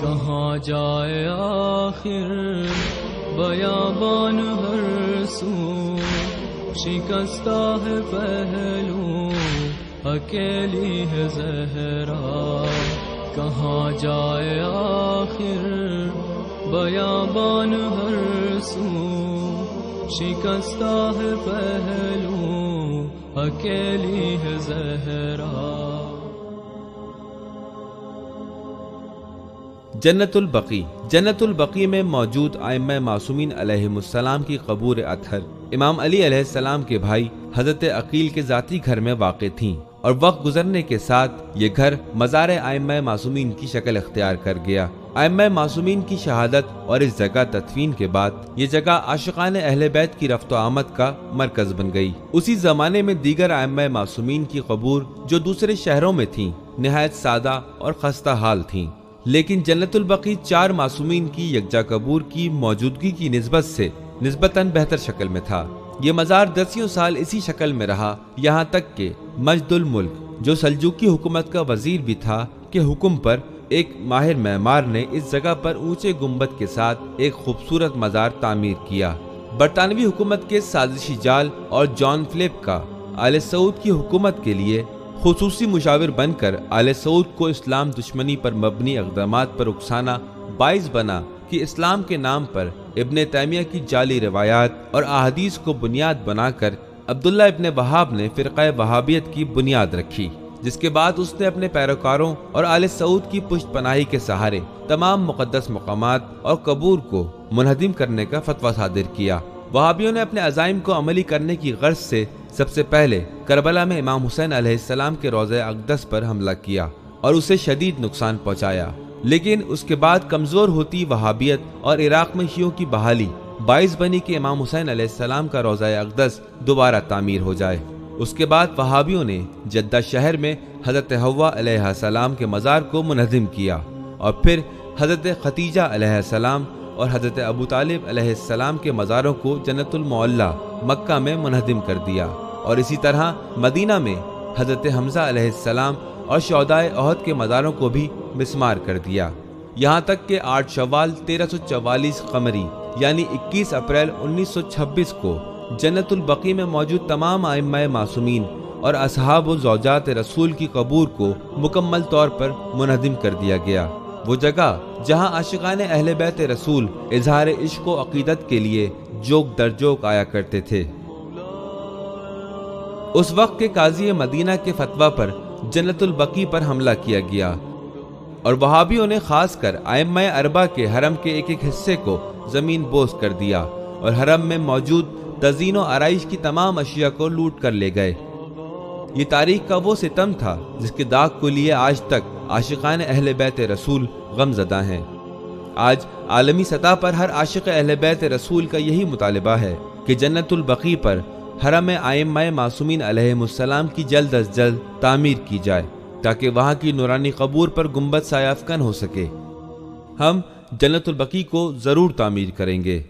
کہاں جائے آخر بیابان ہر سو، شکستہ ہے پہلو اکیلی ہے زہرا، کہاں جائے آخر بیابان ہر سو، شکستہ ہے پہلو اکیلی ہے زہرا۔ جنت البقیع۔ جنت البقیع میں موجود ائمہ معصومین علیہم السلام کی قبور اطہر امام علی علیہ السلام کے بھائی حضرت عقیل کے ذاتی گھر میں واقع تھیں، اور وقت گزرنے کے ساتھ یہ گھر مزار ائمہ معصومین کی شکل اختیار کر گیا۔ ائمہ معصومین کی شہادت اور اس جگہ تدفین کے بعد یہ جگہ عاشقان اہل بیت کی رفت و آمد کا مرکز بن گئی۔ اسی زمانے میں دیگر ائمہ معصومین کی قبور جو دوسرے شہروں میں تھیں نہایت سادہ اور خستہ حال تھیں، لیکن جنت البقیع 4 معصومین کی یکجا قبور کی موجودگی کی نسبت سے نسبتاً بہتر شکل میں تھا۔ یہ مزار دسیوں سال اسی شکل میں رہا، یہاں تک کہ مجد الملک جو سلجوقی حکومت کا وزیر بھی تھا کے حکم پر ایک ماہر معمار نے اس جگہ پر اونچے گنبد کے ساتھ ایک خوبصورت مزار تعمیر کیا۔ برطانوی حکومت کے سازشی جال اور جان فلپ کا آل سعود کی حکومت کے لیے خصوصی مشاور بن کر آل سعود کو اسلام دشمنی پر مبنی اقدامات پر اکسانا باعث بنا کہ اسلام کے نام پر ابن تیمیہ کی جعلی روایات اور احادیث کو بنیاد بنا کر عبداللہ ابن وہاب نے فرقہ وہابیت کی بنیاد رکھی، جس کے بعد اس نے اپنے پیروکاروں اور آل سعود کی پشت پناہی کے سہارے تمام مقدس مقامات اور قبور کو منہدم کرنے کا فتویٰ صادر کیا۔ وہابیوں نے اپنے عزائم کو عملی کرنے کی غرض سے سب سے پہلے کربلا میں امام حسین علیہ السلام کے روضہ اقدس پر حملہ کیا اور اسے شدید نقصان پہنچایا، لیکن اس کے بعد کمزور ہوتی وہابیت اور عراق میں شیعوں کی بحالی باعث بنی کہ امام حسین علیہ السلام کا روضہ اقدس دوبارہ تعمیر ہو جائے۔ اس کے بعد وہابیوں نے جدہ شہر میں حضرت حوا علیہ السلام کے مزار کو منہدم کیا، اور پھر حضرت ختیجہ علیہ السلام اور حضرت ابو طالب علیہ السلام کے مزاروں کو جنت المعلی مکہ میں منہدم کر دیا، اور اسی طرح مدینہ میں حضرت حمزہ علیہ السلام اور شہدائے احد کے مزاروں کو بھی مسمار کر دیا، یہاں تک کہ 8 شوال 1344 قمری یعنی 21 اپریل 1926 کو جنت البقیع میں موجود تمام ائمہ معصومین اور اصحاب و زوجات رسول کی قبور کو مکمل طور پر منہدم کر دیا گیا۔ وہ جگہ جہاں عاشقان اہل بیت رسول اظہار عشق و عقیدت کے لیے جوک در جوک آیا کرتے تھے۔ اس وقت کے قاضی مدینہ کے فتویٰ پر جنت البقیع پر حملہ کیا گیا، اور وہابیوں نے خاص کر ائمہ اربعہ کے حرم کے ایک ایک حصے کو زمین بوس کر دیا، اور حرم میں موجود تزئین و آرائش کی تمام اشیاء کو لوٹ کر لے گئے۔ یہ تاریخ کا وہ ستم تھا جس کے داغ کو لیے آج تک عاشقان اہل بیت رسول غم زدہ ہیں۔ آج عالمی سطح پر ہر عاشق اہل بیت رسول کا یہی مطالبہ ہے کہ جنت البقیع پر حرم ائمہ معصومین علیہم السلام کی جلد از جلد تعمیر کی جائے، تاکہ وہاں کی نورانی قبور پر گنبد سایہ افکن ہو سکے۔ ہم جنت البقیع کو ضرور تعمیر کریں گے۔